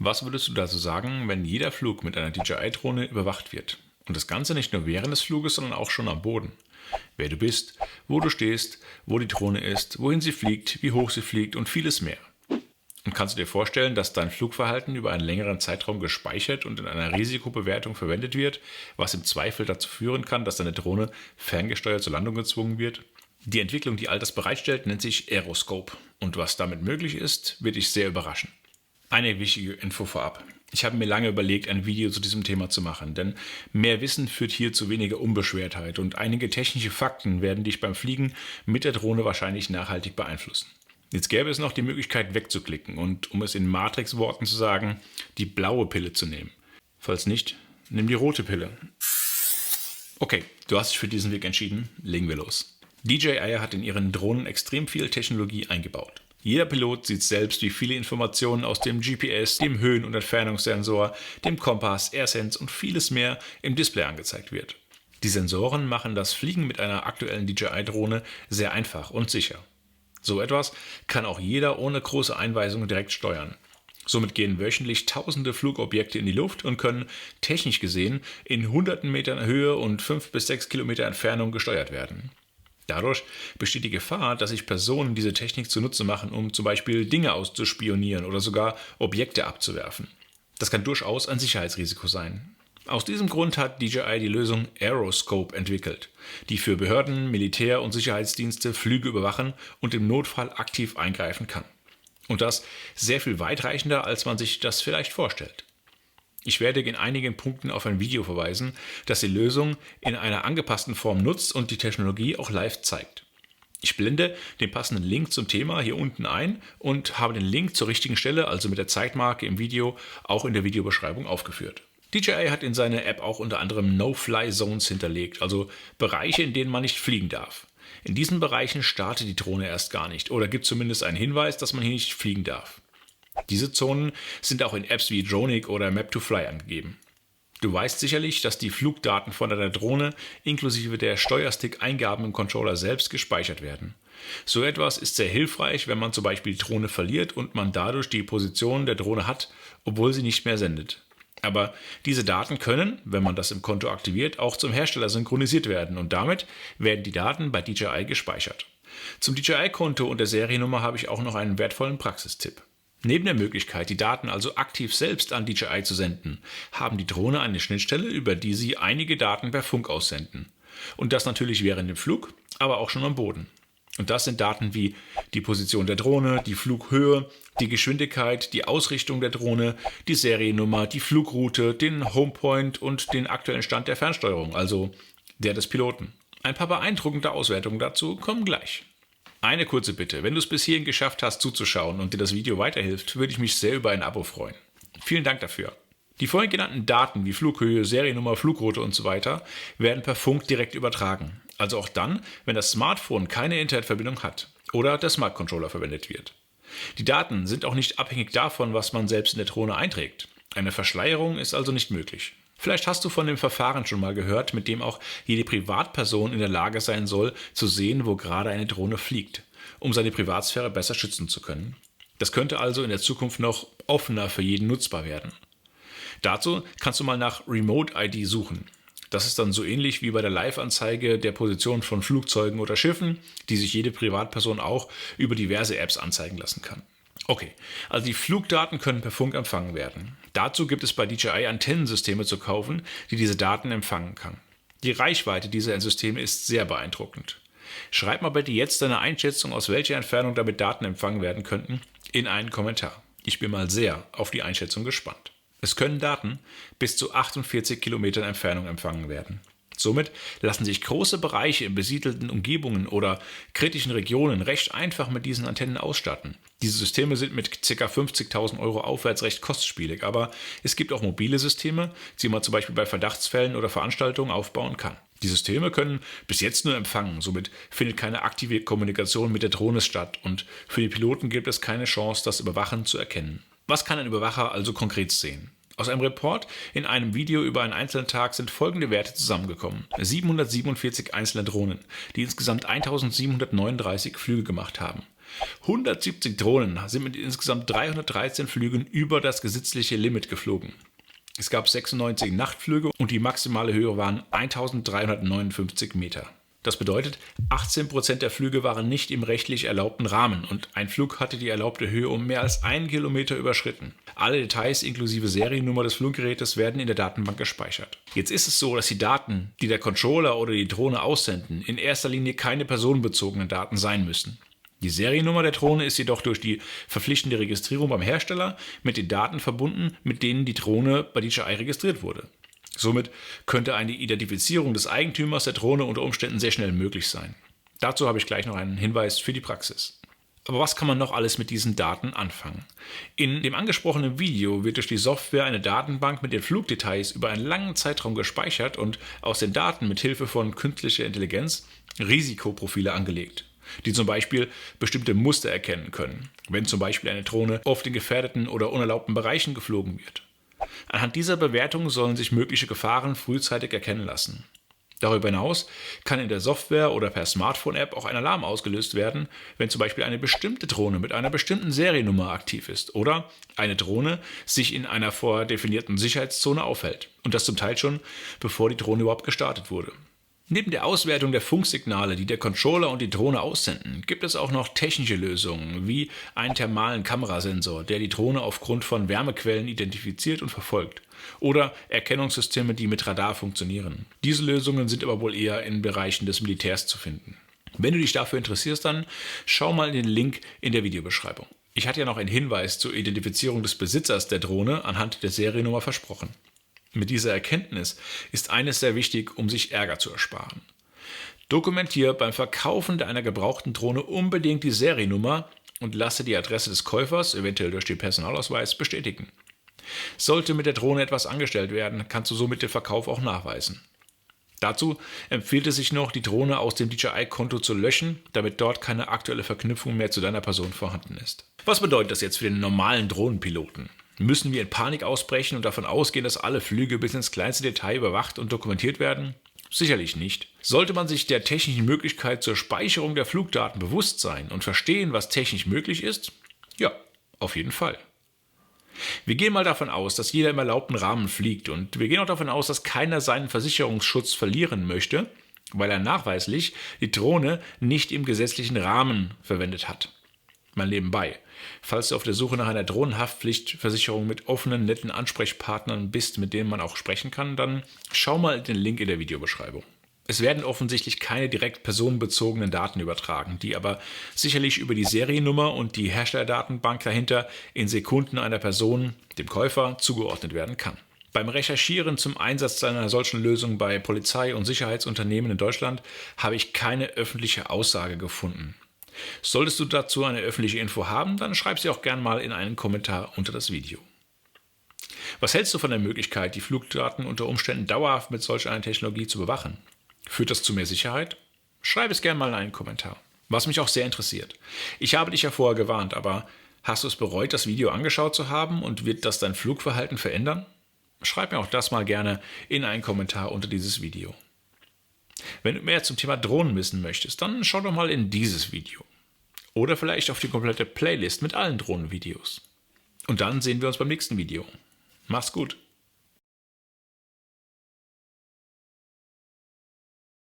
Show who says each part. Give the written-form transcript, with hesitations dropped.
Speaker 1: Was würdest du dazu sagen, wenn jeder Flug mit einer DJI-Drohne überwacht wird? Und das Ganze nicht nur während des Fluges, sondern auch schon am Boden. Wer du bist, wo du stehst, wo die Drohne ist, wohin sie fliegt, wie hoch sie fliegt und vieles mehr. Und kannst du dir vorstellen, dass dein Flugverhalten über einen längeren Zeitraum gespeichert und in einer Risikobewertung verwendet wird, was im Zweifel dazu führen kann, dass deine Drohne ferngesteuert zur Landung gezwungen wird? Die Entwicklung, die all das bereitstellt, nennt sich Aeroscope. Und was damit möglich ist, wird dich sehr überraschen. Eine wichtige Info vorab. Ich habe mir lange überlegt, ein Video zu diesem Thema zu machen, denn mehr Wissen führt hier zu weniger Unbeschwertheit und einige technische Fakten werden dich beim Fliegen mit der Drohne wahrscheinlich nachhaltig beeinflussen. Jetzt gäbe es noch die Möglichkeit wegzuklicken und, um es in Matrix-Worten zu sagen, die blaue Pille zu nehmen. Falls nicht, nimm die rote Pille. Okay, du hast dich für diesen Weg entschieden, legen wir los. DJI hat in ihren Drohnen extrem viel Technologie eingebaut. Jeder Pilot sieht selbst, wie viele Informationen aus dem GPS, dem Höhen- und Entfernungssensor, dem Kompass, AirSense und vieles mehr im Display angezeigt wird. Die Sensoren machen das Fliegen mit einer aktuellen DJI-Drohne sehr einfach und sicher. So etwas kann auch jeder ohne große Einweisungen direkt steuern. Somit gehen wöchentlich tausende Flugobjekte in die Luft und können technisch gesehen in hunderten Metern Höhe und 5 bis 6 Kilometer Entfernung gesteuert werden. Dadurch besteht die Gefahr, dass sich Personen diese Technik zunutze machen, um zum Beispiel Dinge auszuspionieren oder sogar Objekte abzuwerfen. Das kann durchaus ein Sicherheitsrisiko sein. Aus diesem Grund hat DJI die Lösung Aeroscope entwickelt, die für Behörden, Militär- und Sicherheitsdienste Flüge überwachen und im Notfall aktiv eingreifen kann. Und das sehr viel weitreichender, als man sich das vielleicht vorstellt. Ich werde in einigen Punkten auf ein Video verweisen, das die Lösung in einer angepassten Form nutzt und die Technologie auch live zeigt. Ich blende den passenden Link zum Thema hier unten ein und habe den Link zur richtigen Stelle, also mit der Zeitmarke im Video, auch in der Videobeschreibung aufgeführt. DJI hat in seiner App auch unter anderem No-Fly-Zones hinterlegt, also Bereiche, in denen man nicht fliegen darf. In diesen Bereichen startet die Drohne erst gar nicht oder gibt zumindest einen Hinweis, dass man hier nicht fliegen darf. Diese Zonen sind auch in Apps wie Dronic oder Map2Fly angegeben. Du weißt sicherlich, dass die Flugdaten von deiner Drohne inklusive der Steuerstick-Eingaben im Controller selbst gespeichert werden. So etwas ist sehr hilfreich, wenn man zum Beispiel die Drohne verliert und man dadurch die Position der Drohne hat, obwohl sie nicht mehr sendet. Aber diese Daten können, wenn man das im Konto aktiviert, auch zum Hersteller synchronisiert werden und damit werden die Daten bei DJI gespeichert. Zum DJI-Konto und der Seriennummer habe ich auch noch einen wertvollen Praxistipp. Neben der Möglichkeit, die Daten also aktiv selbst an DJI zu senden, haben die Drohne eine Schnittstelle, über die sie einige Daten per Funk aussenden. Und das natürlich während dem Flug, aber auch schon am Boden. Und das sind Daten wie die Position der Drohne, die Flughöhe, die Geschwindigkeit, die Ausrichtung der Drohne, die Seriennummer, die Flugroute, den Homepoint und den aktuellen Stand der Fernsteuerung, also der des Piloten. Ein paar beeindruckende Auswertungen dazu kommen gleich. Eine kurze Bitte, wenn du es bis hierhin geschafft hast zuzuschauen und dir das Video weiterhilft, würde ich mich sehr über ein Abo freuen. Vielen Dank dafür. Die vorhin genannten Daten wie Flughöhe, Seriennummer, Flugroute usw. werden per Funk direkt übertragen. Also auch dann, wenn das Smartphone keine Internetverbindung hat oder der Smart Controller verwendet wird. Die Daten sind auch nicht abhängig davon, was man selbst in der Drohne einträgt. Eine Verschleierung ist also nicht möglich. Vielleicht hast du von dem Verfahren schon mal gehört, mit dem auch jede Privatperson in der Lage sein soll, zu sehen, wo gerade eine Drohne fliegt, um seine Privatsphäre besser schützen zu können. Das könnte also in der Zukunft noch offener für jeden nutzbar werden. Dazu kannst du mal nach Remote ID suchen. Das ist dann so ähnlich wie bei der Live-Anzeige der Position von Flugzeugen oder Schiffen, die sich jede Privatperson auch über diverse Apps anzeigen lassen kann. Okay, also die Flugdaten können per Funk empfangen werden. Dazu gibt es bei DJI Antennensysteme zu kaufen, die diese Daten empfangen kann. Die Reichweite dieser Systeme ist sehr beeindruckend. Schreib mal bitte jetzt deine Einschätzung, aus welcher Entfernung damit Daten empfangen werden könnten, in einen Kommentar. Ich bin mal sehr auf die Einschätzung gespannt. Es können Daten bis zu 48 Kilometern Entfernung empfangen werden. Somit lassen sich große Bereiche in besiedelten Umgebungen oder kritischen Regionen recht einfach mit diesen Antennen ausstatten. Diese Systeme sind mit ca. 50.000 € aufwärts recht kostspielig, aber es gibt auch mobile Systeme, die man zum Beispiel bei Verdachtsfällen oder Veranstaltungen aufbauen kann. Die Systeme können bis jetzt nur empfangen, somit findet keine aktive Kommunikation mit der Drohne statt und für die Piloten gibt es keine Chance, das Überwachen zu erkennen. Was kann ein Überwacher also konkret sehen? Aus einem Report in einem Video über einen einzelnen Tag sind folgende Werte zusammengekommen. 747 einzelne Drohnen, die insgesamt 1739 Flüge gemacht haben. 170 Drohnen sind mit insgesamt 313 Flügen über das gesetzliche Limit geflogen. Es gab 96 Nachtflüge und die maximale Höhe waren 1359 Meter. Das bedeutet, 18% der Flüge waren nicht im rechtlich erlaubten Rahmen und ein Flug hatte die erlaubte Höhe um mehr als 1 Kilometer überschritten. Alle Details inklusive Seriennummer des Fluggerätes werden in der Datenbank gespeichert. Jetzt ist es so, dass die Daten, die der Controller oder die Drohne aussenden, in erster Linie keine personenbezogenen Daten sein müssen. Die Seriennummer der Drohne ist jedoch durch die verpflichtende Registrierung beim Hersteller mit den Daten verbunden, mit denen die Drohne bei DJI registriert wurde. Somit könnte eine Identifizierung des Eigentümers der Drohne unter Umständen sehr schnell möglich sein. Dazu habe ich gleich noch einen Hinweis für die Praxis. Aber was kann man noch alles mit diesen Daten anfangen? In dem angesprochenen Video wird durch die Software eine Datenbank mit den Flugdetails über einen langen Zeitraum gespeichert und aus den Daten mit Hilfe von künstlicher Intelligenz Risikoprofile angelegt, die zum Beispiel bestimmte Muster erkennen können, wenn zum Beispiel eine Drohne oft in gefährdeten oder unerlaubten Bereichen geflogen wird. Anhand dieser Bewertung sollen sich mögliche Gefahren frühzeitig erkennen lassen. Darüber hinaus kann in der Software oder per Smartphone-App auch ein Alarm ausgelöst werden, wenn zum Beispiel eine bestimmte Drohne mit einer bestimmten Seriennummer aktiv ist oder eine Drohne sich in einer vordefinierten Sicherheitszone aufhält. Und das zum Teil schon, bevor die Drohne überhaupt gestartet wurde. Neben der Auswertung der Funksignale, die der Controller und die Drohne aussenden, gibt es auch noch technische Lösungen, wie einen thermalen Kamerasensor, der die Drohne aufgrund von Wärmequellen identifiziert und verfolgt, oder Erkennungssysteme, die mit Radar funktionieren. Diese Lösungen sind aber wohl eher in Bereichen des Militärs zu finden. Wenn du dich dafür interessierst, dann schau mal in den Link in der Videobeschreibung. Ich hatte ja noch einen Hinweis zur Identifizierung des Besitzers der Drohne anhand der Seriennummer versprochen. Mit dieser Erkenntnis ist eines sehr wichtig, um sich Ärger zu ersparen. Dokumentiere beim Verkaufen einer gebrauchten Drohne unbedingt die Seriennummer und lasse die Adresse des Käufers, eventuell durch den Personalausweis, bestätigen. Sollte mit der Drohne etwas angestellt werden, kannst du somit den Verkauf auch nachweisen. Dazu empfiehlt es sich noch, die Drohne aus dem DJI-Konto zu löschen, damit dort keine aktuelle Verknüpfung mehr zu deiner Person vorhanden ist. Was bedeutet das jetzt für den normalen Drohnenpiloten? Müssen wir in Panik ausbrechen und davon ausgehen, dass alle Flüge bis ins kleinste Detail überwacht und dokumentiert werden? Sicherlich nicht. Sollte man sich der technischen Möglichkeit zur Speicherung der Flugdaten bewusst sein und verstehen, was technisch möglich ist? Ja, auf jeden Fall. Wir gehen mal davon aus, dass jeder im erlaubten Rahmen fliegt und wir gehen auch davon aus, dass keiner seinen Versicherungsschutz verlieren möchte, weil er nachweislich die Drohne nicht im gesetzlichen Rahmen verwendet hat. Mal nebenbei. Falls du auf der Suche nach einer Drohnenhaftpflichtversicherung mit offenen, netten Ansprechpartnern bist, mit denen man auch sprechen kann, dann schau mal den Link in der Videobeschreibung. Es werden offensichtlich keine direkt personenbezogenen Daten übertragen, die aber sicherlich über die Seriennummer und die Herstellerdatenbank dahinter in Sekunden einer Person, dem Käufer, zugeordnet werden kann. Beim Recherchieren zum Einsatz einer solchen Lösung bei Polizei und Sicherheitsunternehmen in Deutschland habe ich keine öffentliche Aussage gefunden. Solltest du dazu eine öffentliche Info haben, dann schreib sie auch gern mal in einen Kommentar unter das Video. Was hältst du von der Möglichkeit, die Flugdaten unter Umständen dauerhaft mit solch einer Technologie zu bewachen? Führt das zu mehr Sicherheit? Schreib es gern mal in einen Kommentar. Was mich auch sehr interessiert. Ich habe dich ja vorher gewarnt, aber hast du es bereut, das Video angeschaut zu haben und wird das dein Flugverhalten verändern? Schreib mir auch das mal gerne in einen Kommentar unter dieses Video. Wenn du mehr zum Thema Drohnen wissen möchtest, dann schau doch mal in dieses Video. Oder vielleicht auf die komplette Playlist mit allen Drohnenvideos. Und dann sehen wir uns beim nächsten Video. Mach's gut!